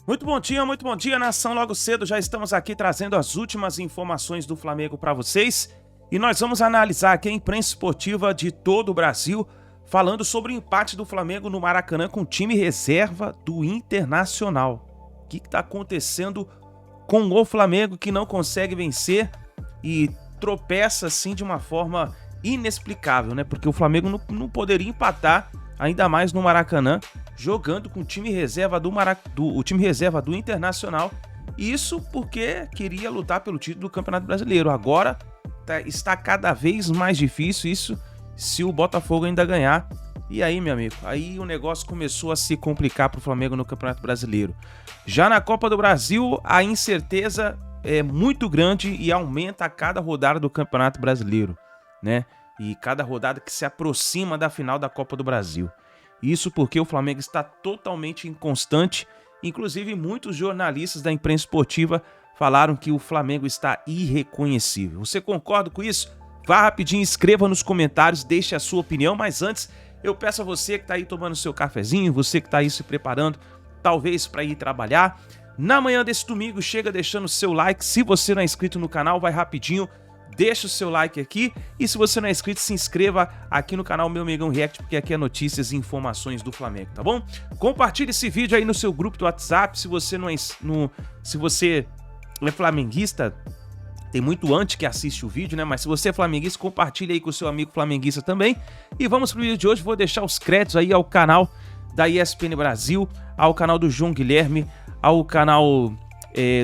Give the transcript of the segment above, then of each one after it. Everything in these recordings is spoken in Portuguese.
Muito bom dia, nação. Logo cedo já estamos aqui trazendo as últimas informações do Flamengo para vocês. E nós vamos analisar aqui a imprensa esportiva de todo o Brasil, falando sobre o empate do Flamengo no Maracanã com o time reserva do Internacional. O que está acontecendo com o Flamengo, que não consegue vencer e tropeça assim de uma forma inexplicável, né? Porque o Flamengo não poderia empatar, ainda mais no Maracanã, jogando com o time reserva o time reserva do Internacional. Isso porque queria lutar pelo título do Campeonato Brasileiro. Agora está cada vez mais difícil isso se o Botafogo ainda ganhar. E aí, meu amigo, aí o negócio começou a se complicar para o Flamengo no Campeonato Brasileiro. Já na Copa do Brasil, a incerteza é muito grande e aumenta a cada rodada do Campeonato Brasileiro, né? E cada rodada que se aproxima da final da Copa do Brasil. Isso porque o Flamengo está totalmente inconstante. Inclusive, muitos jornalistas da imprensa esportiva falaram que o Flamengo está irreconhecível. Você concorda com isso? Vá rapidinho, escreva nos comentários, deixe a sua opinião. Mas antes, eu peço a você que está aí tomando seu cafezinho, você que está aí se preparando, talvez para ir trabalhar. Na manhã desse domingo, chega deixando seu like. Se você não é inscrito no canal, vai rapidinho, deixa o seu like aqui. E se você não é inscrito, se inscreva aqui no canal Meu Mengão React, porque aqui é notícias e informações do Flamengo, tá bom? Compartilhe esse vídeo aí no seu grupo do WhatsApp. Se você se você é flamenguista, tem muito anti que assiste o vídeo, né? Mas se você é flamenguista, compartilha aí com o seu amigo flamenguista também. E vamos pro vídeo de hoje. Vou deixar os créditos aí ao canal da ESPN Brasil, ao canal do João Guilherme, ao canal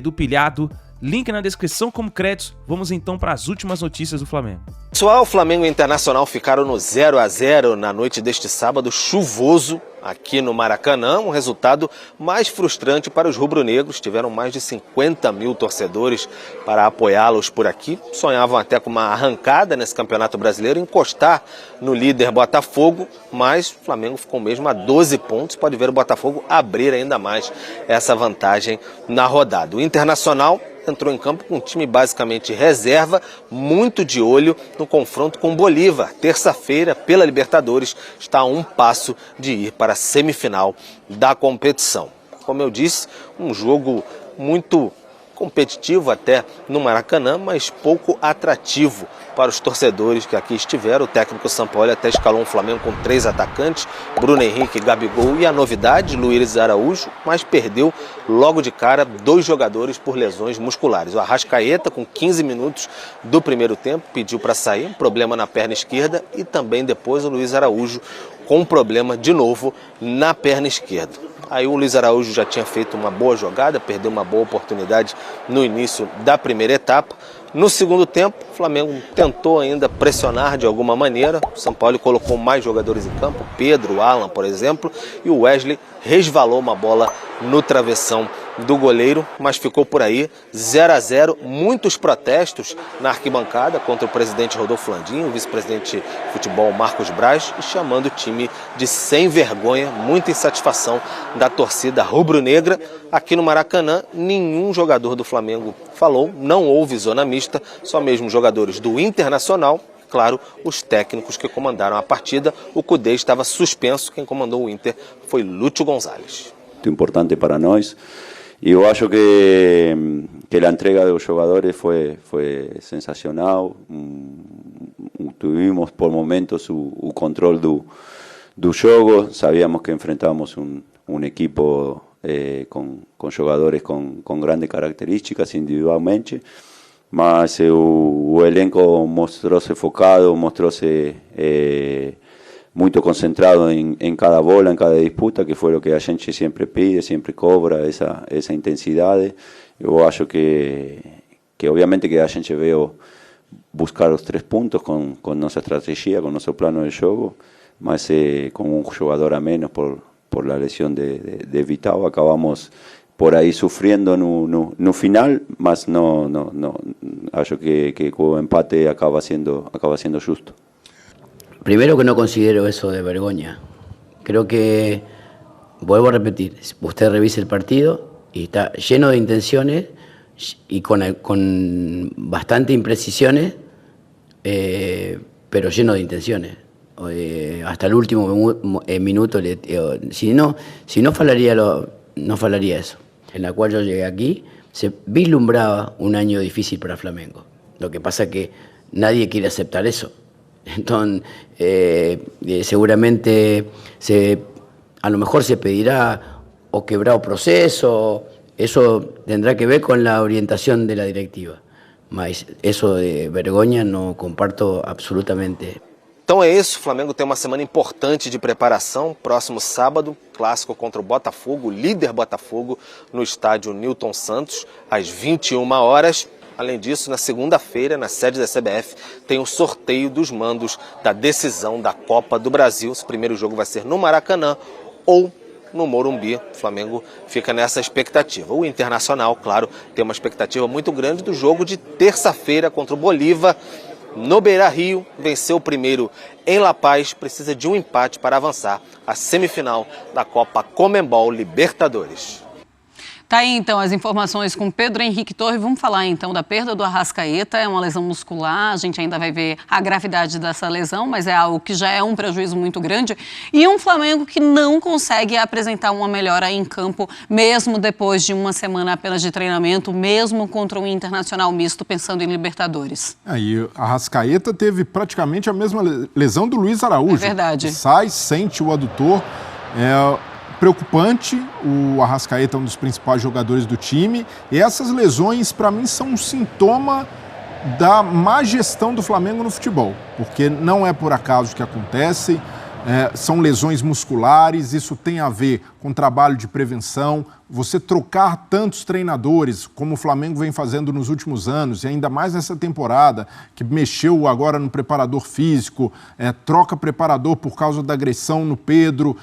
do Pilhado. Link na descrição como créditos. Vamos então para as últimas notícias do Flamengo. Pessoal, Flamengo e Internacional ficaram no 0-0 na noite deste sábado chuvoso aqui no Maracanã. Um resultado mais frustrante para os rubro-negros. Tiveram mais de 50 mil torcedores para apoiá-los por aqui. Sonhavam até com uma arrancada nesse Campeonato Brasileiro, encostar no líder Botafogo, mas o Flamengo ficou mesmo a 12 pontos. Pode ver o Botafogo abrir ainda mais essa vantagem na rodada. O Internacional entrou em campo com um time basicamente reserva, muito de olho no confronto com o Bolívar. Terça-feira, pela Libertadores, está a um passo de ir para a semifinal da competição. Como eu disse, um jogo muito competitivo até no Maracanã, mas pouco atrativo para os torcedores que aqui estiveram. O técnico Sampaoli até escalou um Flamengo com 3 atacantes, Bruno Henrique, Gabigol e a novidade, Luiz Araújo, mas perdeu logo de cara 2 jogadores por lesões musculares. O Arrascaeta, com 15 minutos do primeiro tempo, pediu para sair, um problema na perna esquerda, e também depois o Luiz Araújo com um problema de novo na perna esquerda. Aí o Luiz Araújo já tinha feito uma boa jogada, perdeu uma boa oportunidade no início da primeira etapa. No segundo tempo, o Flamengo tentou ainda pressionar de alguma maneira. O Sampaoli colocou mais jogadores em campo, Pedro, Alan, por exemplo, e o Wesley resvalou uma bola no travessão do goleiro, mas ficou por aí, 0-0, muitos protestos na arquibancada contra o presidente Rodolfo Landim, o vice-presidente de futebol Marcos Braz, e chamando o time de sem vergonha, muita insatisfação da torcida rubro-negra. Aqui no Maracanã, nenhum jogador do Flamengo falou, não houve zona mista, só mesmo jogadores do Internacional. Claro, os técnicos que comandaram a partida. O Cudê estava suspenso, quem comandou o Inter foi Lúcio Gonzalez. Muito importante para nós. E eu acho que a entrega dos jogadores foi sensacional. Tuvimos por momentos o controle do jogo. Sabíamos que enfrentávamos um equipo com jogadores com grandes características individualmente. Mas o elenco mostrou-se focado, mostrou-se muito concentrado em cada bola, em cada disputa, que foi o que a gente sempre pede, sempre cobra essa intensidade. Eu acho que obviamente que a gente veio buscar os 3 pontos com nossa estratégia, com nosso plano de jogo, mas com um jogador a menos por la lesión de Vitao, acabamos por ahí sufriendo no final, mas no acho que el empate acaba siendo justo. Primero que no considero eso de vergüenza. Creo que, vuelvo a repetir, usted revise el partido y está lleno de intenciones y con bastante imprecisiones, pero lleno de intenciones. Hasta el último minuto, si no falaría eso. en la cual yo llegué aquí, se vislumbraba un año difícil para Flamengo. Lo que pasa es que nadie quiere aceptar eso. Entonces, seguramente a lo mejor se pedirá o quebrar proceso, eso tendrá que ver con la orientación de la directiva. Mas eso de vergonha não comparto absolutamente. Então é isso, o Flamengo tem uma semana importante de preparação. Próximo sábado, clássico contra o Botafogo, líder Botafogo, no estádio Newton Santos, às 21 horas. Além disso, na segunda-feira, na sede da CBF, tem o sorteio dos mandos da decisão da Copa do Brasil. Esse primeiro jogo vai ser no Maracanã ou no Morumbi. O Flamengo fica nessa expectativa. O Internacional, claro, tem uma expectativa muito grande do jogo de terça-feira contra o Bolívar. No Beira-Rio, venceu o primeiro em La Paz, precisa de um empate para avançar à semifinal da Copa Conmebol Libertadores. Tá aí então as informações com Pedro Henrique Torre. Vamos falar então da perda do Arrascaeta. É uma lesão muscular, a gente ainda vai ver a gravidade dessa lesão, mas é algo que já é um prejuízo muito grande. E um Flamengo que não consegue apresentar uma melhora em campo, mesmo depois de uma semana apenas de treinamento, mesmo contra um Internacional misto, pensando em Libertadores. Aí a Arrascaeta teve praticamente a mesma lesão do Luiz Araújo. É verdade. Sai, sente o adutor. Preocupante, o Arrascaeta é um dos principais jogadores do time, e essas lesões, para mim, são um sintoma da má gestão do Flamengo no futebol, porque não é por acaso que acontece, são lesões musculares, isso tem a ver com trabalho de prevenção. Você trocar tantos treinadores, como o Flamengo vem fazendo nos últimos anos, e ainda mais nessa temporada, que mexeu agora no preparador físico, troca preparador por causa da agressão no Pedro,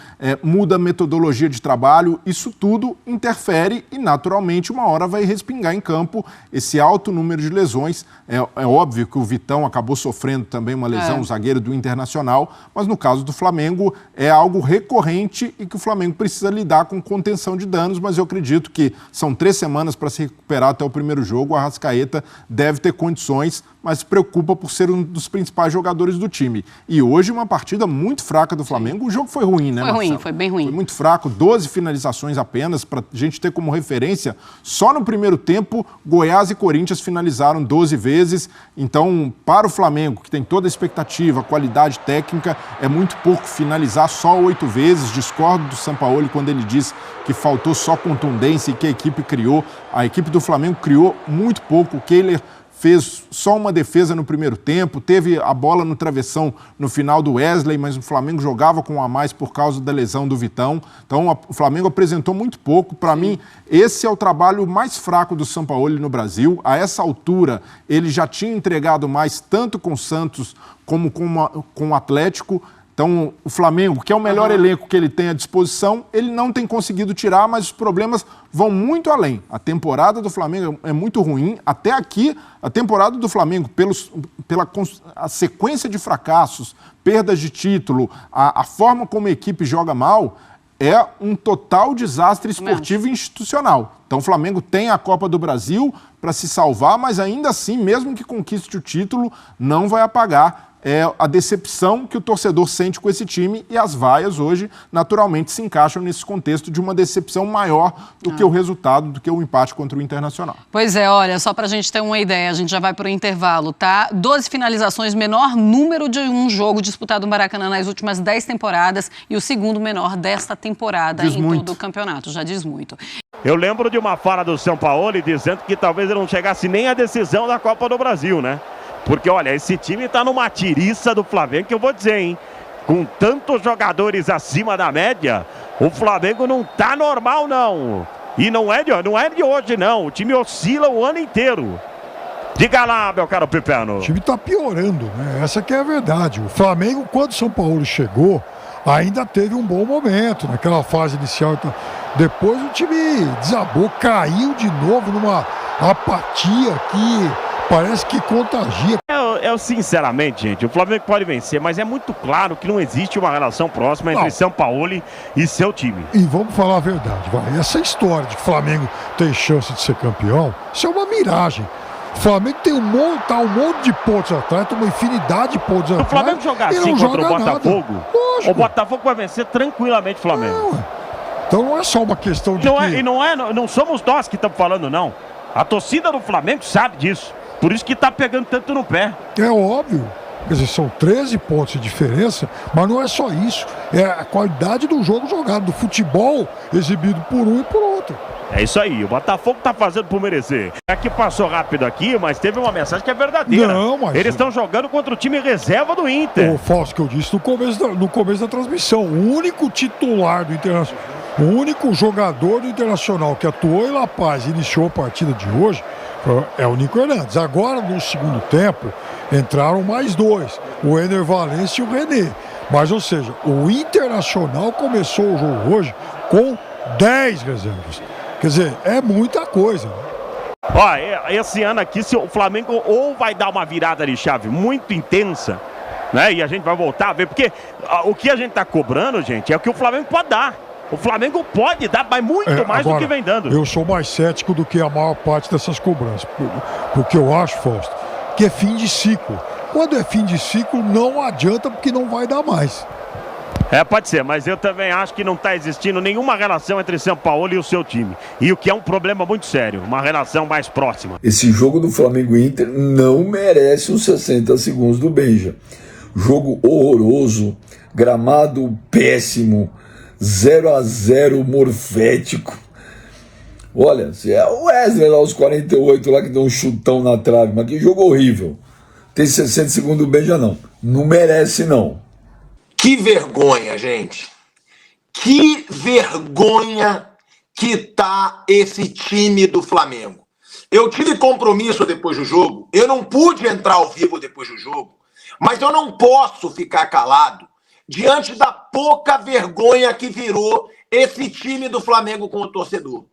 muda a metodologia de trabalho, isso tudo interfere e, naturalmente, uma hora vai respingar em campo esse alto número de lesões. É óbvio que o Vitão acabou sofrendo também uma lesão, o zagueiro do Internacional, mas no caso do Flamengo é algo recorrente e que o Flamengo precisa lidar com contenção de danos, mas eu acredito que são 3 semanas para se recuperar até o primeiro jogo. O Arrascaeta deve ter condições, mas se preocupa por ser um dos principais jogadores do time. E hoje uma partida muito fraca do Flamengo. O jogo foi ruim, né, Marcelo? Foi bem ruim. Foi muito fraco, 12 finalizações apenas, para a gente ter como referência. Só no primeiro tempo, Goiás e Corinthians finalizaram 12 vezes. Então, para o Flamengo, que tem toda a expectativa, qualidade técnica, é muito pouco finalizar só 8 vezes. Discordo do Sampaoli quando ele diz que faltou só contundência e que a equipe criou. A equipe do Flamengo criou muito pouco. O Kehler fez só uma defesa no primeiro tempo, teve a bola no travessão no final do Wesley, mas o Flamengo jogava com um a mais por causa da lesão do Vitão. Então o Flamengo apresentou muito pouco. Para mim, esse é o trabalho mais fraco do Sampaoli no Brasil. A essa altura, ele já tinha entregado mais tanto com o Santos como com o Atlético. Então, o Flamengo, que é o melhor elenco que ele tem à disposição, ele não tem conseguido tirar, mas os problemas vão muito além. A temporada do Flamengo é muito ruim. Até aqui, a temporada do Flamengo, pela a sequência de fracassos, perdas de título, a forma como a equipe joga mal, é um total desastre esportivo e institucional. Então, o Flamengo tem a Copa do Brasil para se salvar, mas ainda assim, mesmo que conquiste o título, não vai apagar a decepção que o torcedor sente com esse time, e as vaias hoje naturalmente se encaixam nesse contexto de uma decepção maior do que o resultado, do que o empate contra o Internacional. Pois é, olha, só pra gente ter uma ideia, a gente já vai pro intervalo, tá? 12 finalizações, menor número de um jogo disputado no Maracanã nas últimas 10 temporadas e o segundo menor desta temporada em todo o campeonato, já diz muito. Eu lembro de uma fala do Sampaoli dizendo que talvez ele não chegasse nem à decisão da Copa do Brasil, né? Porque, olha, esse time tá numa tiriça do Flamengo, que eu vou dizer, hein? Com tantos jogadores acima da média, o Flamengo não tá normal, não. E não é de hoje, não. O time oscila o ano inteiro. Diga lá, meu caro Pipeno. O time tá piorando, né? Essa que é a verdade. O Flamengo, quando o São Paulo chegou, ainda teve um bom momento naquela fase inicial. Depois o time desabou, caiu de novo numa apatia que parece que contagia. Eu sinceramente, gente, o Flamengo pode vencer, mas é muito claro que não existe uma relação próxima entre Sampaoli e seu time. E vamos falar a verdade, essa história de que o Flamengo tem chance de ser campeão, isso é uma miragem. O Flamengo tem um monte de pontos atrás, tem uma infinidade de pontos atrás. Se o Flamengo jogar assim contra o Botafogo, o Botafogo vai vencer tranquilamente o Flamengo. Então não é só uma questão de não somos nós que estamos falando, não. A torcida do Flamengo sabe disso. Por isso que tá pegando tanto no pé. É óbvio. Quer dizer, são 13 pontos de diferença, mas não é só isso. É a qualidade do jogo jogado, do futebol exibido por um e por outro. É isso aí, o Botafogo tá fazendo por merecer. É que passou rápido aqui, mas teve uma mensagem que é verdadeira. Não, mas... Eles estão jogando contra o time reserva do Inter. O Fausto, que eu disse no começo da transmissão, o único titular do Internacional, o único jogador do Internacional que atuou em La Paz e iniciou a partida de hoje é o Nico Hernandes. Agora, no segundo tempo, entraram mais dois, o Ener Valencia e o René. Mas, ou seja, o Internacional começou o jogo hoje com 10 reservas. Quer dizer, é muita coisa. Ó, esse ano aqui, se o Flamengo ou vai dar uma virada de chave muito intensa, né? E a gente vai voltar a ver, porque o que a gente tá cobrando, gente, é o que o Flamengo pode dar. O Flamengo pode dar, mas muito mais agora, do que vem dando. Eu sou mais cético do que a maior parte dessas cobranças. Porque eu acho, Fausto, que é fim de ciclo. Quando é fim de ciclo, não adianta porque não vai dar mais. Pode ser, mas eu também acho que não está existindo nenhuma relação entre São Paulo e o seu time. E o que é um problema muito sério, uma relação mais próxima. Esse jogo do Flamengo e Inter não merece os 60 segundos do Benja. Jogo horroroso, gramado péssimo, 0-0 morfético. Olha, se é o Wesley lá aos 48 lá que deu um chutão na trave, mas que jogo horrível. Tem 60 segundos do Benja não. Não merece não. Que vergonha, gente. Que vergonha que tá esse time do Flamengo. Eu tive compromisso depois do jogo, eu não pude entrar ao vivo depois do jogo, mas eu não posso ficar calado diante da pouca vergonha que virou esse time do Flamengo com o torcedor.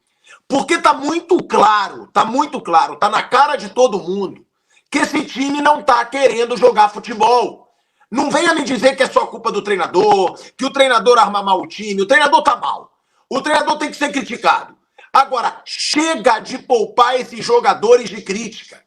Porque tá muito claro, tá na cara de todo mundo que esse time não tá querendo jogar futebol. Não venha me dizer que é só culpa do treinador, que o treinador arma mal o time. O treinador tá mal. O treinador tem que ser criticado. Agora, chega de poupar esses jogadores de crítica.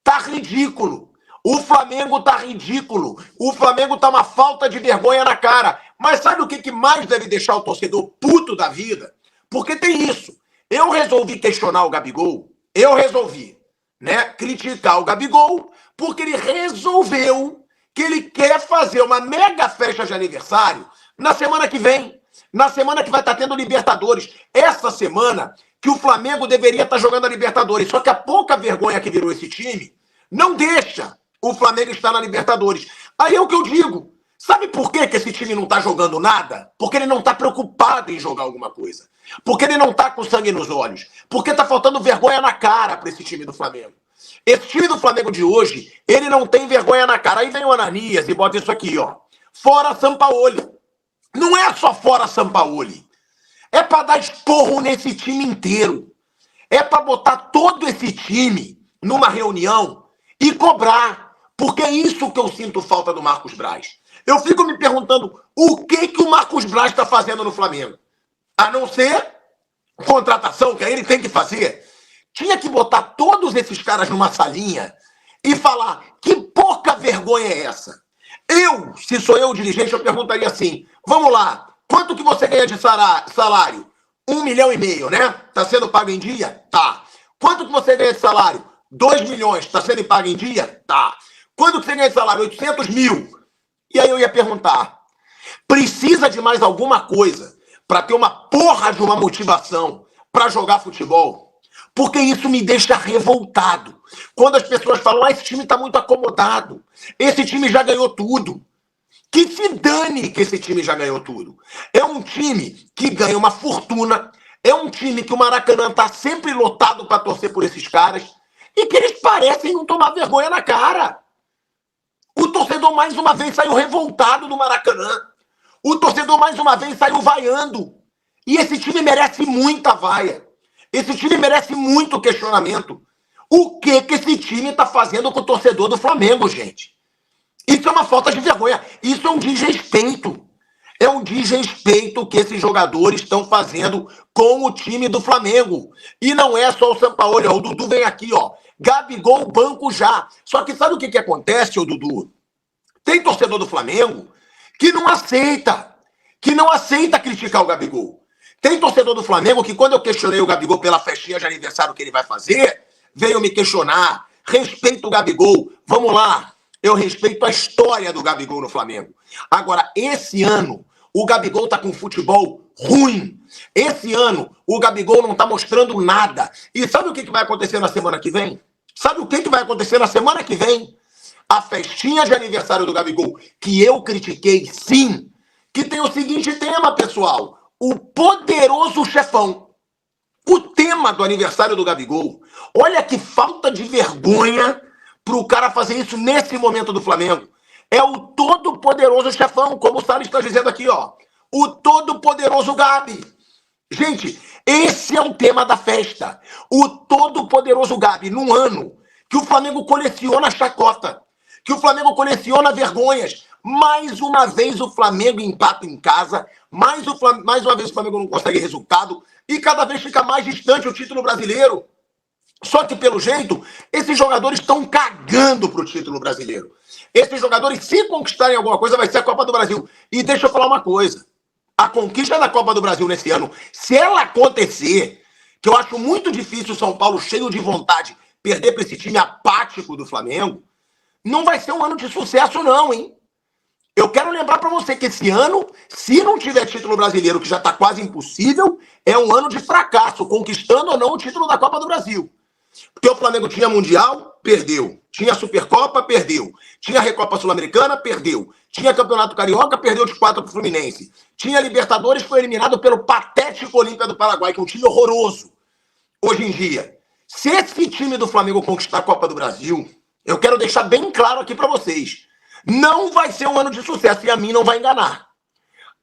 Tá ridículo. O Flamengo tá ridículo. O Flamengo tá uma falta de vergonha na cara. Mas sabe o que mais deve deixar o torcedor puto da vida? Porque tem isso. Eu resolvi questionar o Gabigol. Eu resolvi, né, criticar o Gabigol porque ele resolveu que ele quer fazer uma mega festa de aniversário na semana que vem. Na semana que vai estar tendo Libertadores. Essa semana que o Flamengo deveria estar jogando a Libertadores. Só que a pouca vergonha que virou esse time não deixa o Flamengo estar na Libertadores. Aí é o que eu digo. Sabe por que esse time não está jogando nada? Porque ele não está preocupado em jogar alguma coisa. Porque ele não está com sangue nos olhos. Porque está faltando vergonha na cara para esse time do Flamengo. Esse time do Flamengo de hoje, ele não tem vergonha na cara. Aí vem o Ananias e bota isso aqui, ó. Fora Sampaoli. Não é só fora Sampaoli. É para dar esporro nesse time inteiro. É para botar todo esse time numa reunião e cobrar. Porque é isso que eu sinto falta do Marcos Braz. Eu fico me perguntando o que o Marcos Braz está fazendo no Flamengo. A não ser contratação, que aí ele tem que fazer. Tinha que botar todos esses caras numa salinha e falar que pouca vergonha é essa. Se sou eu o dirigente, eu perguntaria assim, vamos lá, quanto que você ganha de salário? 1,5 milhão, né? Tá sendo pago em dia? Tá. Quanto que você ganha de salário? 2 milhões, tá sendo pago em dia? Tá. Quanto que você ganha de salário? 800 mil. E aí eu ia perguntar, precisa de mais alguma coisa para ter uma porra de uma motivação para jogar futebol? Porque isso me deixa revoltado. Quando as pessoas falam, esse time está muito acomodado, esse time já ganhou tudo. Que se dane que esse time já ganhou tudo. É um time que ganha uma fortuna, é um time que o Maracanã está sempre lotado para torcer por esses caras e que eles parecem não tomar vergonha na cara. O torcedor mais uma vez saiu revoltado do Maracanã. O torcedor mais uma vez saiu vaiando. E esse time merece muita vaia. Esse time merece muito questionamento. O que esse time está fazendo com o torcedor do Flamengo, gente? Isso é uma falta de vergonha. Isso é um desrespeito. É um desrespeito que esses jogadores estão fazendo com o time do Flamengo. E não é só o Sampaoli. O Dudu vem aqui, ó. Gabigol, banco já. Só que sabe o que acontece, ô Dudu? Tem torcedor do Flamengo que não aceita criticar o Gabigol. Tem torcedor do Flamengo que, quando eu questionei o Gabigol pela festinha de aniversário que ele vai fazer, veio me questionar. Respeito o Gabigol. Vamos lá. Eu respeito a história do Gabigol no Flamengo. Agora, esse ano, o Gabigol tá com futebol ruim. Esse ano, o Gabigol não tá mostrando nada. E sabe o que vai acontecer na semana que vem? Sabe o que vai acontecer na semana que vem? A festinha de aniversário do Gabigol, que eu critiquei, sim, que tem o seguinte tema, pessoal: o poderoso chefão. O tema do aniversário do Gabigol. Olha que falta de vergonha pro cara fazer isso nesse momento do Flamengo. É o todo-poderoso chefão, como o Salles está dizendo aqui, ó. O todo-poderoso Gabi. Gente, esse é o tema da festa. O todo-poderoso Gabi, num ano que o Flamengo coleciona chacota, que o Flamengo coleciona vergonhas. Mais uma vez o Flamengo empata em casa, mais uma vez o Flamengo não consegue resultado e cada vez fica mais distante o título brasileiro. Só que, pelo jeito, esses jogadores estão cagando pro título brasileiro. Esses jogadores, se conquistarem alguma coisa, vai ser a Copa do Brasil. E deixa eu falar uma coisa. A conquista da Copa do Brasil nesse ano, se ela acontecer, que eu acho muito difícil o São Paulo, cheio de vontade, perder para esse time apático do Flamengo, não vai ser um ano de sucesso não, hein? Eu quero lembrar para você que esse ano, se não tiver título brasileiro, que já está quase impossível, é um ano de fracasso, conquistando ou não o título da Copa do Brasil. Porque o Flamengo tinha Mundial, perdeu. Tinha Supercopa, perdeu. Tinha Recopa Sul-Americana, perdeu. Tinha Campeonato Carioca, perdeu de 4 pro Fluminense. Tinha Libertadores, foi eliminado pelo patético Olímpia do Paraguai, que é um time horroroso. Hoje em dia, se esse time do Flamengo conquistar a Copa do Brasil, eu quero deixar bem claro aqui para vocês, não vai ser um ano de sucesso e a mim não vai enganar.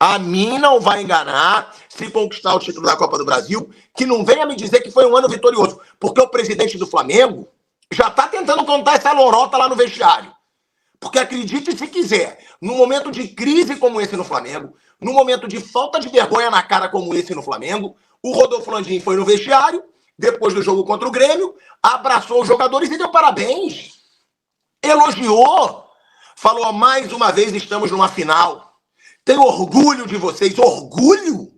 A mim não vai enganar se conquistar o título da Copa do Brasil, que não venha me dizer que foi um ano vitorioso, porque o presidente do Flamengo já está tentando contar essa lorota lá no vestiário. Porque acredite se quiser, num momento de crise como esse no Flamengo, num momento de falta de vergonha na cara como esse no Flamengo, o Rodolfo Landim foi no vestiário, depois do jogo contra o Grêmio, abraçou os jogadores e deu parabéns. Elogiou. Falou, mais uma vez estamos numa final. Tenho orgulho de vocês. Orgulho?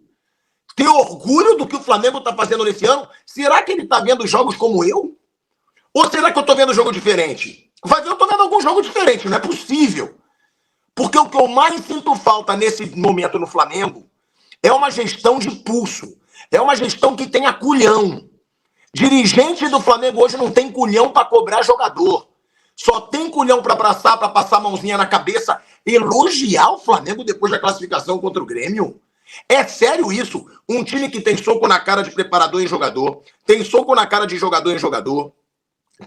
Tenho orgulho do que o Flamengo está fazendo nesse ano? Será que ele está vendo jogos como eu? Ou será que eu estou vendo jogo diferente? Vai ver, eu estou vendo algum jogo diferente. Não é possível. Porque o que eu mais sinto falta nesse momento no Flamengo é uma gestão de pulso. É uma gestão que tenha culhão. Dirigente do Flamengo hoje não tem culhão para cobrar jogador. Só tem culhão para abraçar, para passar a mãozinha na cabeça, elogiar o Flamengo depois da classificação contra o Grêmio. É sério isso? Um time que tem soco na cara de preparador em jogador, tem soco na cara de jogador em jogador,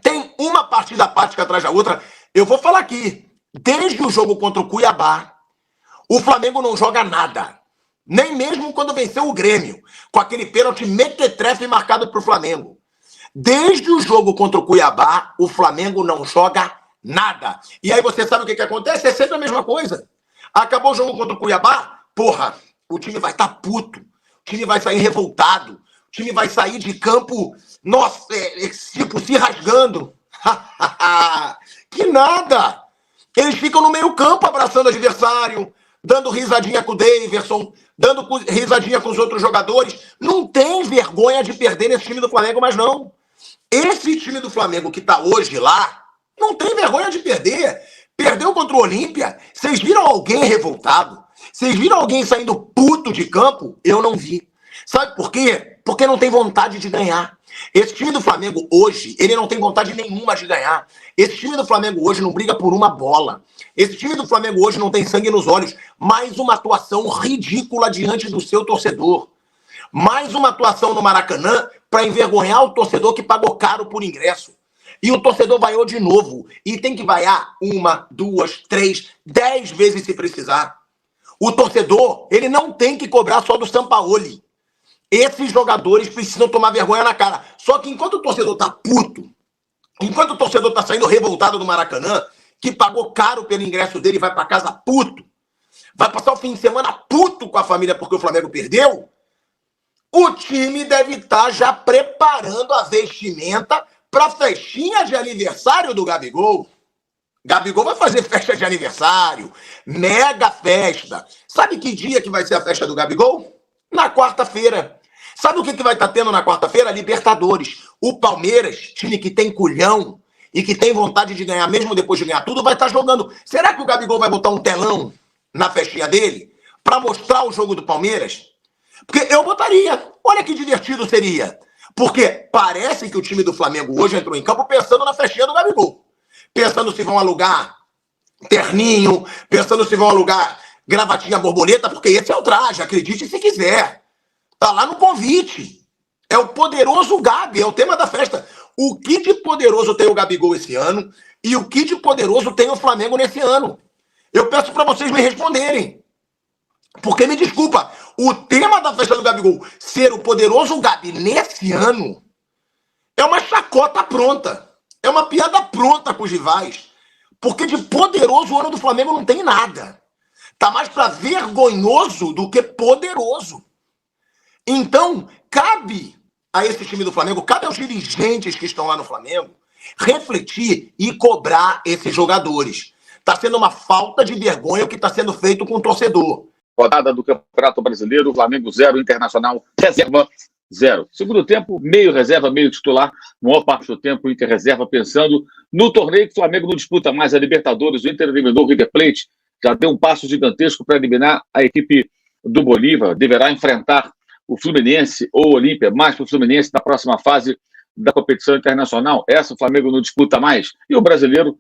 tem uma partida apática atrás da outra. Eu vou falar aqui, desde o jogo contra o Cuiabá, o Flamengo não joga nada. Nem mesmo quando venceu o Grêmio, com aquele pênalti mequetrefe marcado para o Flamengo. Desde o jogo contra o Cuiabá, o Flamengo não joga nada. E aí você sabe o que acontece? É sempre a mesma coisa. Acabou o jogo contra o Cuiabá, porra, o time vai estar puto. O time vai sair revoltado. O time vai sair de campo, nossa, tipo, se rasgando. Que nada! Eles ficam no meio campo abraçando o adversário, dando risadinha com o Daverson, dando risadinha com os outros jogadores. Não tem vergonha de perder nesse time do Flamengo, mas não. Esse time do Flamengo que tá hoje lá, não tem vergonha de perder. Perdeu contra o Olímpia. Vocês viram alguém revoltado? Vocês viram alguém saindo puto de campo? Eu não vi. Sabe por quê? Porque não tem vontade de ganhar. Esse time do Flamengo hoje, ele não tem vontade nenhuma de ganhar. Esse time do Flamengo hoje não briga por uma bola. Esse time do Flamengo hoje não tem sangue nos olhos. Mais uma atuação ridícula diante do seu torcedor. Mais uma atuação no Maracanã para envergonhar o torcedor que pagou caro por ingresso. E o torcedor vaiou de novo. E tem que vaiar 1, 2, 3, 10 vezes se precisar. O torcedor, ele não tem que cobrar só do Sampaoli. Esses jogadores precisam tomar vergonha na cara. Só que enquanto o torcedor tá puto, enquanto o torcedor tá saindo revoltado do Maracanã, que pagou caro pelo ingresso dele e vai para casa puto, vai passar o fim de semana puto com a família porque o Flamengo perdeu, o time deve estar já preparando a vestimenta para a festinha de aniversário do Gabigol. Gabigol vai fazer festa de aniversário, mega festa. Sabe que dia que vai ser a festa do Gabigol? Na quarta-feira. Sabe o que vai estar tendo na quarta-feira? Libertadores. O Palmeiras, time que tem culhão e que tem vontade de ganhar, mesmo depois de ganhar tudo, vai estar jogando. Será que o Gabigol vai botar um telão na festinha dele para mostrar o jogo do Palmeiras? Porque eu botaria. Olha que divertido seria. Porque parece que o time do Flamengo hoje entrou em campo pensando na festinha do Gabigol. Pensando se vão alugar terninho, pensando se vão alugar gravatinha borboleta, porque esse é o traje, acredite se quiser. Tá lá no convite. É o poderoso Gabi, é o tema da festa. O que de poderoso tem o Gabigol esse ano e o que de poderoso tem o Flamengo nesse ano? Eu peço para vocês me responderem. Porque, me desculpa, o tema da festa do Gabigol ser o poderoso Gabi nesse ano é uma chacota pronta. É uma piada pronta com os rivais. Porque de poderoso o ano do Flamengo não tem nada. Tá mais para vergonhoso do que poderoso. Então, cabe a esse time do Flamengo, cabe aos dirigentes que estão lá no Flamengo, refletir e cobrar esses jogadores. Está sendo uma falta de vergonha o que está sendo feito com o torcedor. Rodada do Campeonato Brasileiro, Flamengo 0, Internacional reserva 0. Segundo tempo, meio reserva, meio titular. Maior parte do tempo, Inter reserva, pensando no torneio que o Flamengo não disputa mais a Libertadores. O Inter eliminou o River Plate, já deu um passo gigantesco para eliminar a equipe do Bolívar. Deverá enfrentar o Fluminense ou o Olímpia, mais para o Fluminense na próxima fase da competição internacional. Essa o Flamengo não disputa mais. E o brasileiro,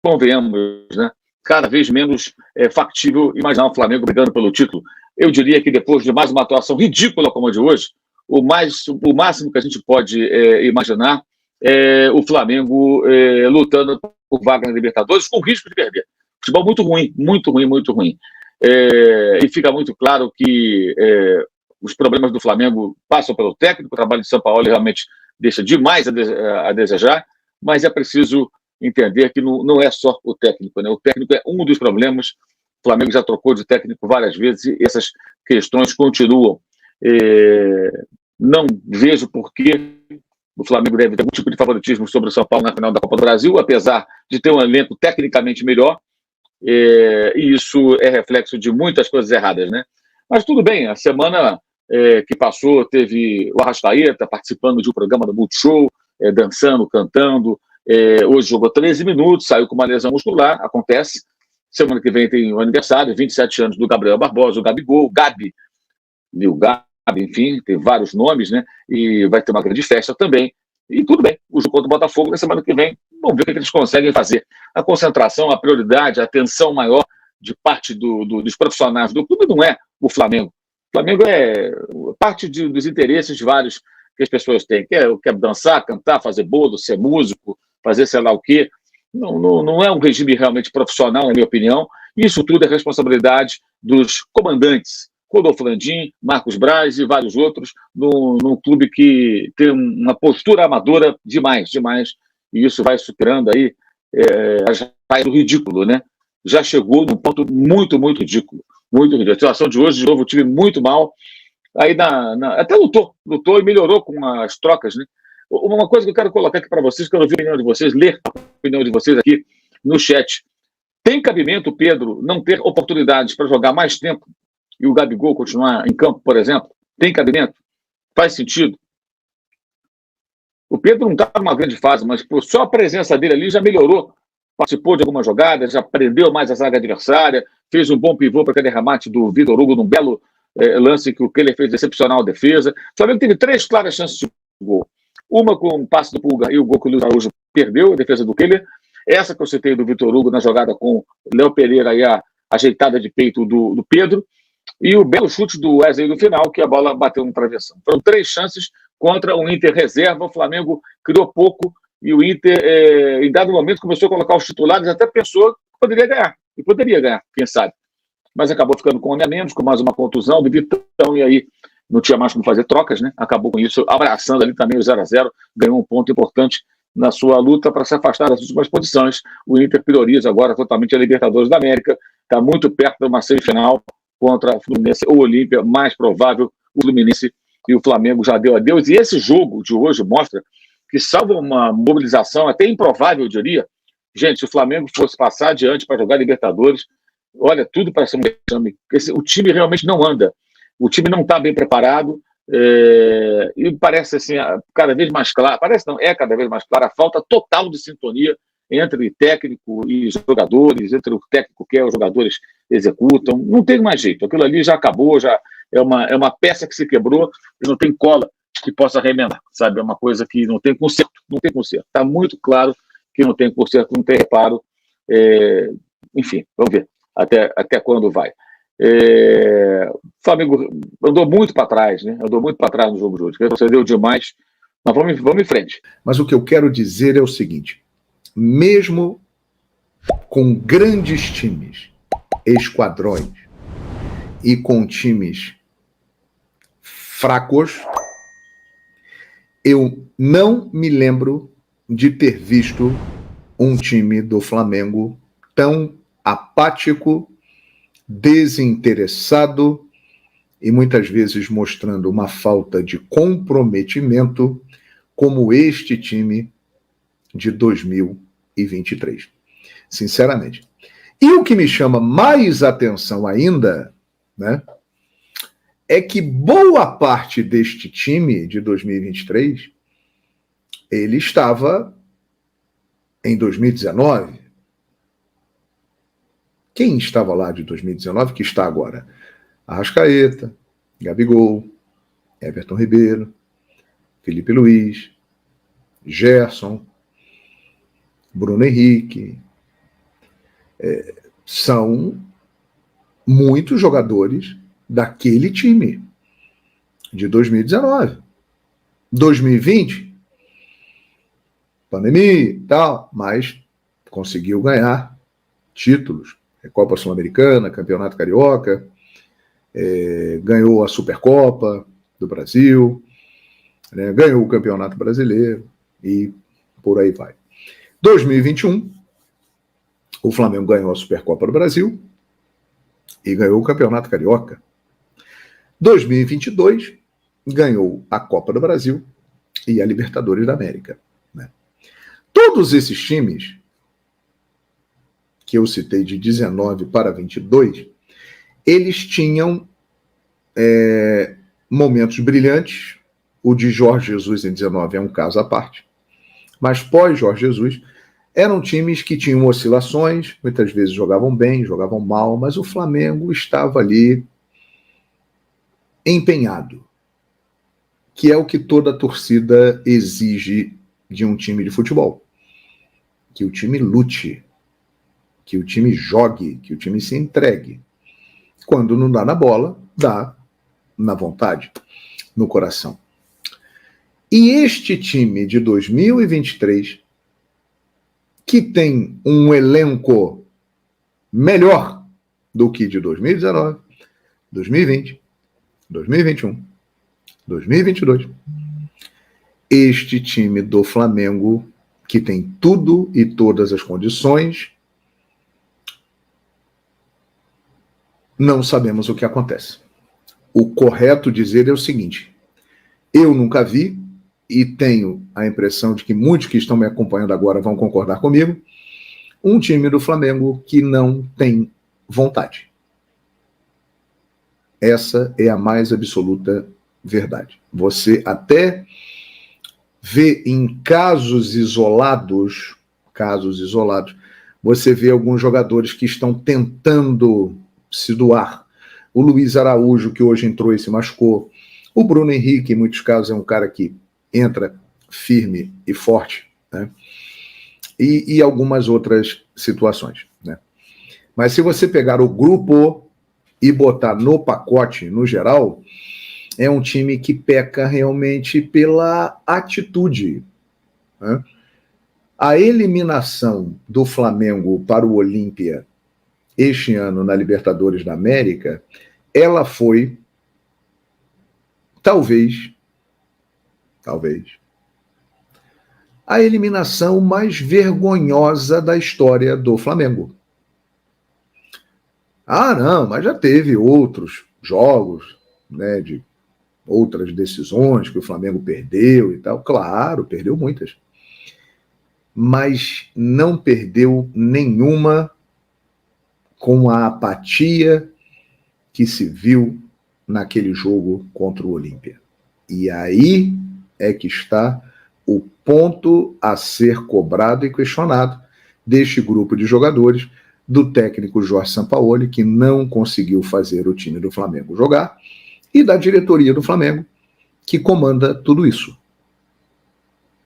convenhamos, né? Cada vez menos factível imaginar o Flamengo brigando pelo título. Eu diria que depois de mais uma atuação ridícula como a de hoje, o máximo que a gente pode imaginar é o Flamengo lutando por vaga na Libertadores com risco de perder. Futebol muito ruim, muito ruim, muito ruim. E fica muito claro que os problemas do Flamengo passam pelo técnico, o trabalho de São Paulo realmente deixa demais a desejar, mas é preciso entender que não é só o técnico, né? O técnico é um dos problemas. O Flamengo já trocou de técnico várias vezes e essas questões continuam. Não vejo por que o Flamengo deve ter algum tipo de favoritismo sobre o São Paulo na final da Copa do Brasil, apesar de ter um elenco tecnicamente melhor, e isso é reflexo de muitas coisas erradas, né? Mas tudo bem, a semana que passou teve o Arrascaeta participando de um programa do Multishow, dançando, cantando. Hoje jogou 13 minutos, saiu com uma lesão muscular, acontece. Semana que vem tem o aniversário, 27 anos do Gabriel Barbosa, o Gabigol, o Gabi, enfim, tem vários nomes, né? E vai ter uma grande festa também. E tudo bem, o jogo contra o Botafogo na semana que vem, vamos ver o que eles conseguem fazer. A concentração, a prioridade, a atenção maior de parte dos profissionais do clube não é o Flamengo. O Flamengo é parte dos interesses de vários que as pessoas têm. Quer dançar, cantar, fazer bolo, ser músico, fazer sei lá o quê. Não é um regime realmente profissional, na minha opinião. Isso tudo é responsabilidade dos comandantes. Rodolfo Landim, Marcos Braz e vários outros, num clube que tem uma postura amadora demais. E isso vai superando aí as raias do ridículo, né? Já chegou num ponto muito, muito ridículo. Muito ridículo. A situação de hoje, de novo, o time muito mal. Aí até lutou e melhorou com as trocas, né? Uma coisa que eu quero colocar aqui para vocês, quero ouvir a opinião de vocês, ler a opinião de vocês aqui no chat. Tem cabimento, Pedro, não ter oportunidades para jogar mais tempo e o Gabigol continuar em campo, por exemplo? Tem cabimento? Faz sentido? O Pedro não está numa grande fase, mas só a presença dele ali já melhorou. Participou de algumas jogadas, já prendeu mais a zaga adversária, fez um bom pivô para aquele remate do Vitor Hugo num belo lance que o Keller fez excepcional defesa. O Flamengo teve 3 claras chances de gol. Uma com o passe do Pulga e o gol que o Luiz Araújo perdeu, a defesa do Keller. Essa que eu citei do Vitor Hugo na jogada com o Léo Pereira e a ajeitada de peito do Pedro. E o belo chute do Wesley no final, que a bola bateu no travessão. Foram 3 chances contra o Inter reserva. O Flamengo criou pouco e o Inter, em dado momento, começou a colocar os titulares, até pensou que poderia ganhar. E poderia ganhar, quem sabe. Mas acabou ficando com um homem a menos, com mais uma contusão do Vitão, e aí não tinha mais como fazer trocas, né? Acabou com isso, abraçando ali também o 0-0, ganhou um ponto importante na sua luta para se afastar das últimas posições. O Inter prioriza agora totalmente a Libertadores da América, está muito perto de uma semifinal contra o Fluminense ou Olímpia, mais provável o Fluminense e o Flamengo já deu adeus. E esse jogo de hoje mostra que, salvo uma mobilização até improvável, eu diria, gente, se o Flamengo fosse passar adiante para jogar Libertadores, olha, tudo para ser um exame. O time realmente não anda. O time não está bem preparado, e parece assim, cada vez mais claro, parece não, é cada vez mais clara a falta total de sintonia entre técnico e jogadores, entre o técnico que os jogadores executam. Não tem mais jeito, aquilo ali já acabou, já é uma peça que se quebrou e não tem cola que possa remendar, sabe? É uma coisa que não tem conserto, não tem conserto. Está muito claro que não tem conserto, não tem reparo. Enfim, vamos ver até quando vai. O Flamengo andou muito para trás, né? Andou muito para trás no jogo de hoje. Retrocedeu demais, mas vamos em frente. Mas o que eu quero dizer é o seguinte: mesmo com grandes times, esquadrões, e com times fracos, eu não me lembro de ter visto um time do Flamengo tão apático, desinteressado e muitas vezes mostrando uma falta de comprometimento como este time de 2023. Sinceramente. E o que me chama mais atenção ainda, né, é que boa parte deste time de 2023, ele estava em 2019. Quem estava lá de 2019 que está agora? Arrascaeta, Gabigol, Everton Ribeiro, Felipe Luiz, Gerson, Bruno Henrique. São muitos jogadores daquele time de 2019. 2020, pandemia e tal, mas conseguiu ganhar títulos. Copa Sul-Americana, Campeonato Carioca, ganhou a Supercopa do Brasil, né, ganhou o Campeonato Brasileiro e por aí vai. 2021, o Flamengo ganhou a Supercopa do Brasil e ganhou o Campeonato Carioca. 2022, ganhou a Copa do Brasil e a Libertadores da América. Né? Todos esses times que eu citei de 19 para 22, eles tinham momentos brilhantes. O de Jorge Jesus em 19 é um caso à parte. Mas pós-Jorge Jesus, eram times que tinham oscilações, muitas vezes jogavam bem, jogavam mal, mas o Flamengo estava ali empenhado, que é o que toda torcida exige de um time de futebol. Que o time lute, que o time jogue, que o time se entregue. Quando não dá na bola, dá na vontade, no coração. E este time de 2023, que tem um elenco melhor do que de 2019, 2020, 2021, 2022, este time do Flamengo, que tem tudo e todas as condições, não sabemos o que acontece. O correto dizer é o seguinte: eu nunca vi, e tenho a impressão de que muitos que estão me acompanhando agora vão concordar comigo, um time do Flamengo que não tem vontade. Essa é a mais absoluta verdade. Você até vê em casos isolados, você vê alguns jogadores que estão tentando se doar. O Luiz Araújo, que hoje entrou e se machucou. O Bruno Henrique, em muitos casos, é um cara que entra firme e forte, né? E algumas outras situações, né? Mas se você pegar o grupo e botar no pacote, no geral, é um time que peca realmente pela atitude, né? A eliminação do Flamengo para o Olímpia este ano na Libertadores da América, ela foi, talvez, a eliminação mais vergonhosa da história do Flamengo. Ah, não, mas já teve outros jogos, né, de outras decisões que o Flamengo perdeu e tal. Claro, perdeu muitas. Mas não perdeu nenhuma com a apatia que se viu naquele jogo contra o Olímpia. E aí é que está o ponto a ser cobrado e questionado deste grupo de jogadores, do técnico Jorge Sampaoli, que não conseguiu fazer o time do Flamengo jogar, e da diretoria do Flamengo, que comanda tudo isso.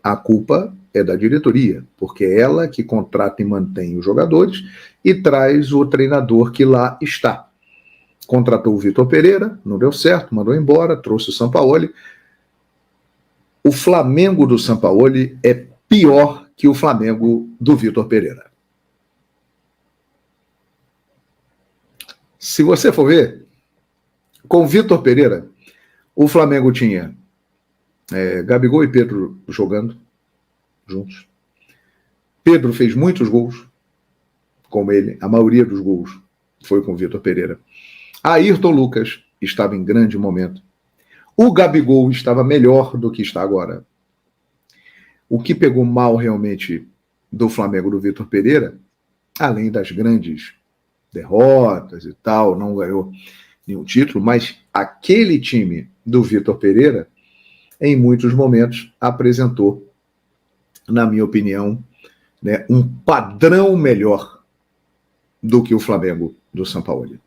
A culpa é da diretoria, porque é ela que contrata e mantém os jogadores e traz o treinador que lá está. Contratou o Vitor Pereira, não deu certo, mandou embora, trouxe o Sampaoli. O Flamengo do Sampaoli é pior que o Flamengo do Vitor Pereira. Se você for ver, com o Vitor Pereira, o Flamengo tinha Gabigol e Pedro jogando juntos. Pedro fez muitos gols com ele, a maioria dos gols foi com o Vitor Pereira. Ayrton Lucas estava em grande momento. O Gabigol estava melhor do que está agora. O que pegou mal realmente do Flamengo do Vitor Pereira, além das grandes derrotas e tal, não ganhou nenhum título, mas aquele time do Vitor Pereira, em muitos momentos, apresentou, na minha opinião, né, um padrão melhor do que o Flamengo do Sampaoli.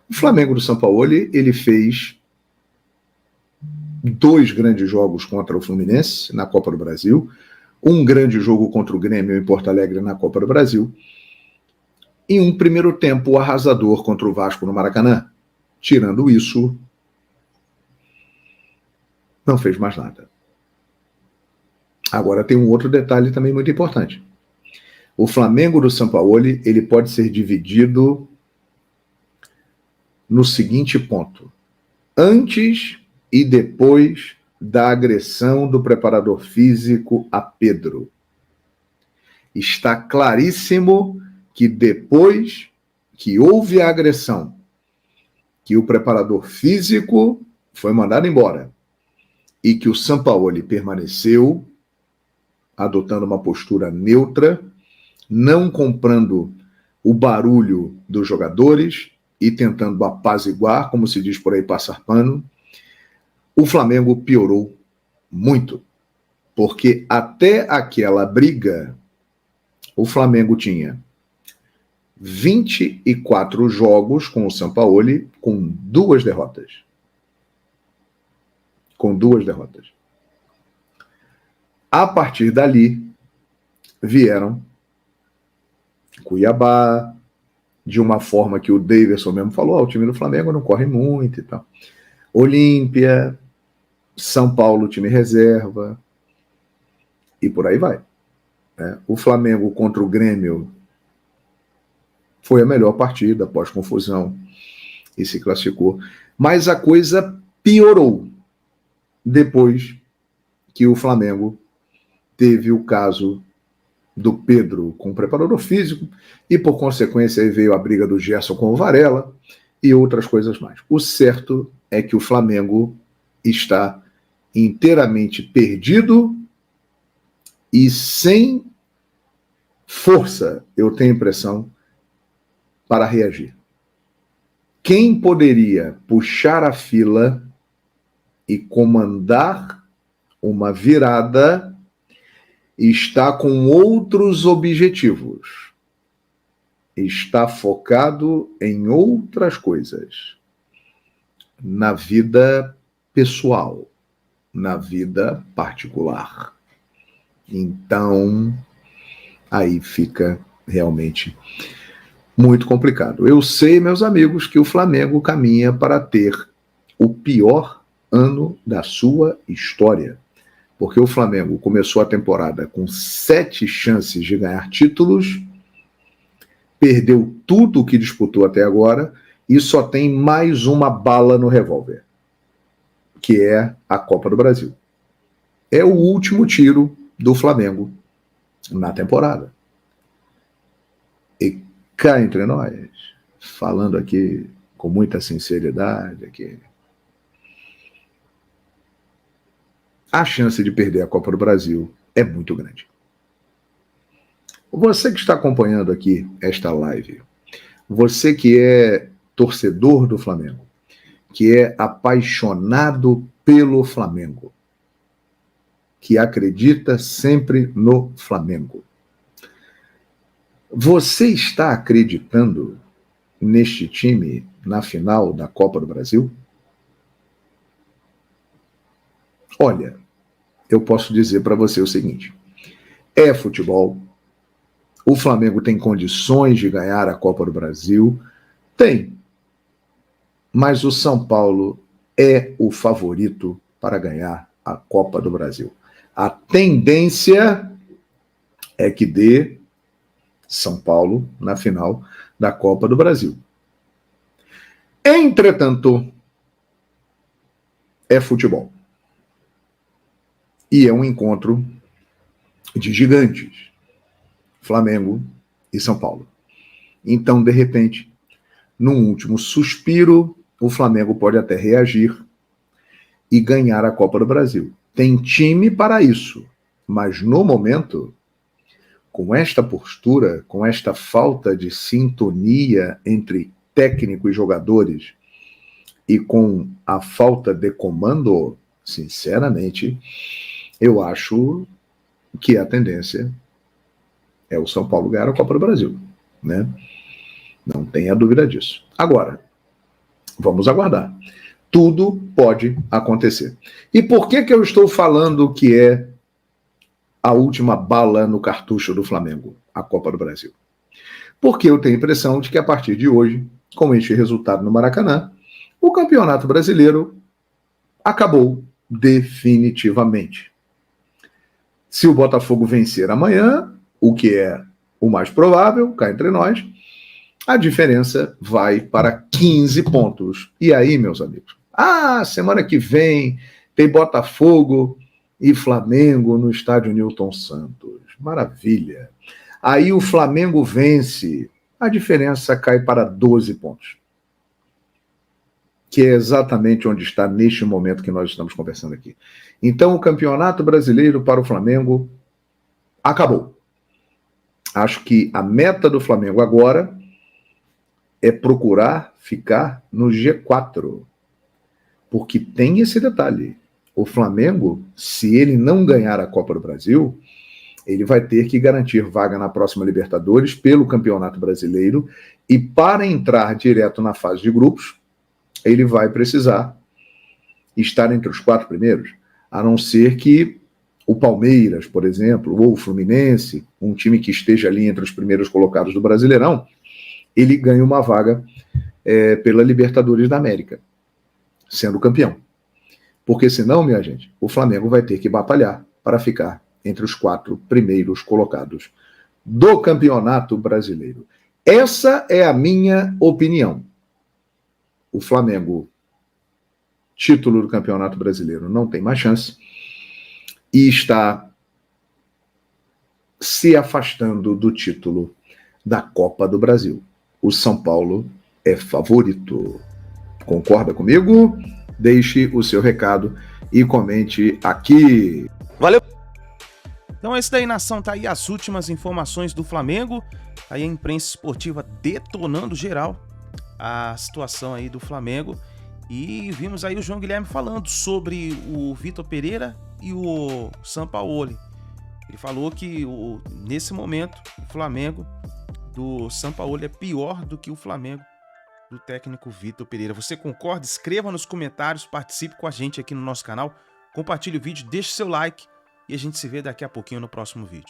O Flamengo do Sampaoli, ele fez 2 grandes jogos contra o Fluminense na Copa do Brasil, um grande jogo contra o Grêmio em Porto Alegre na Copa do Brasil, e um primeiro tempo arrasador contra o Vasco no Maracanã. Tirando isso, não fez mais nada. Agora tem um outro detalhe também muito importante. O Flamengo do Sampaoli, ele pode ser dividido no seguinte ponto: antes e depois da agressão do preparador físico a Pedro. Está claríssimo que depois que houve a agressão, que o preparador físico foi mandado embora e que o Sampaoli permaneceu adotando uma postura neutra, não comprando o barulho dos jogadores e tentando apaziguar, como se diz por aí, passar pano, o Flamengo piorou muito, porque até aquela briga, o Flamengo tinha 24 jogos com o Sampaoli com 2 derrotas. Com 2 derrotas. A partir dali, vieram Cuiabá, de uma forma que o Davidson mesmo falou, o time do Flamengo não corre muito e tal. Olímpia, São Paulo, time reserva, e por aí vai. O Flamengo contra o Grêmio foi a melhor partida, após confusão, e se classificou. Mas a coisa piorou depois que o Flamengo teve o caso do Pedro com o preparador físico, e por consequência aí veio a briga do Gerson com o Varela e outras coisas mais. O certo é que o Flamengo está inteiramente perdido e sem força, eu tenho a impressão, para reagir. Quem poderia puxar a fila e comandar uma virada está com outros objetivos. Está focado em outras coisas. Na vida pessoal, na vida particular. Então, aí fica realmente muito complicado. Eu sei, meus amigos, que o Flamengo caminha para ter o pior ano da sua história. Porque o Flamengo começou a temporada com 7 chances de ganhar títulos, perdeu tudo o que disputou até agora e só tem mais uma bala no revólver, que é a Copa do Brasil. É o último tiro do Flamengo na temporada. E cá entre nós, falando aqui com muita sinceridade, aqui, a chance de perder a Copa do Brasil é muito grande. Você que está acompanhando aqui esta live, você que é torcedor do Flamengo, que é apaixonado pelo Flamengo, que acredita sempre no Flamengo. Você está acreditando neste time na final da Copa do Brasil? Olha, eu posso dizer para você o seguinte: é futebol, o Flamengo tem condições de ganhar a Copa do Brasil, tem, mas o São Paulo é o favorito para ganhar a Copa do Brasil. A tendência é que dê São Paulo na final da Copa do Brasil. Entretanto, é futebol. E é um encontro de gigantes, Flamengo e São Paulo. Então, de repente, num último suspiro, o Flamengo pode até reagir e ganhar a Copa do Brasil. Tem time para isso, mas no momento, com esta postura, com esta falta de sintonia entre técnico e jogadores e com a falta de comando, sinceramente, eu acho que a tendência é o São Paulo ganhar a Copa do Brasil, né? Não tenha dúvida disso. Agora, vamos aguardar. Tudo pode acontecer. E por que eu estou falando que é a última bala no cartucho do Flamengo, a Copa do Brasil? Porque eu tenho a impressão de que a partir de hoje, com este resultado no Maracanã, o Campeonato Brasileiro acabou definitivamente. Se o Botafogo vencer amanhã, o que é o mais provável, cá entre nós, a diferença vai para 15 pontos. E aí, meus amigos? Semana que vem tem Botafogo e Flamengo no estádio Newton Santos. Maravilha. Aí o Flamengo vence, a diferença cai para 12 pontos. Que é exatamente onde está neste momento que nós estamos conversando aqui. Então, o Campeonato Brasileiro para o Flamengo acabou. Acho que a meta do Flamengo agora é procurar ficar no G4. Porque tem esse detalhe. O Flamengo, se ele não ganhar a Copa do Brasil, ele vai ter que garantir vaga na próxima Libertadores pelo Campeonato Brasileiro, e para entrar direto na fase de grupos, ele vai precisar estar entre os 4 primeiros, a não ser que o Palmeiras, por exemplo, ou o Fluminense, um time que esteja ali entre os primeiros colocados do Brasileirão, ele ganha uma vaga pela Libertadores da América, sendo campeão. Porque senão, minha gente, o Flamengo vai ter que batalhar para ficar entre os 4 primeiros colocados do Campeonato Brasileiro. Essa é a minha opinião. O Flamengo, título do Campeonato Brasileiro, não tem mais chance e está se afastando do título da Copa do Brasil. O São Paulo é favorito. Concorda comigo? Deixe o seu recado e comente aqui. Valeu! Então esse daí, nação, tá aí as últimas informações do Flamengo. Aí a imprensa esportiva detonando geral a situação aí do Flamengo. E vimos aí o João Guilherme falando sobre o Vitor Pereira e o Sampaoli. Ele falou que nesse momento o Flamengo do Sampaoli é pior do que o Flamengo do técnico Vitor Pereira. Você concorda? Escreva nos comentários, participe com a gente aqui no nosso canal, compartilhe o vídeo, deixe seu like e a gente se vê daqui a pouquinho no próximo vídeo.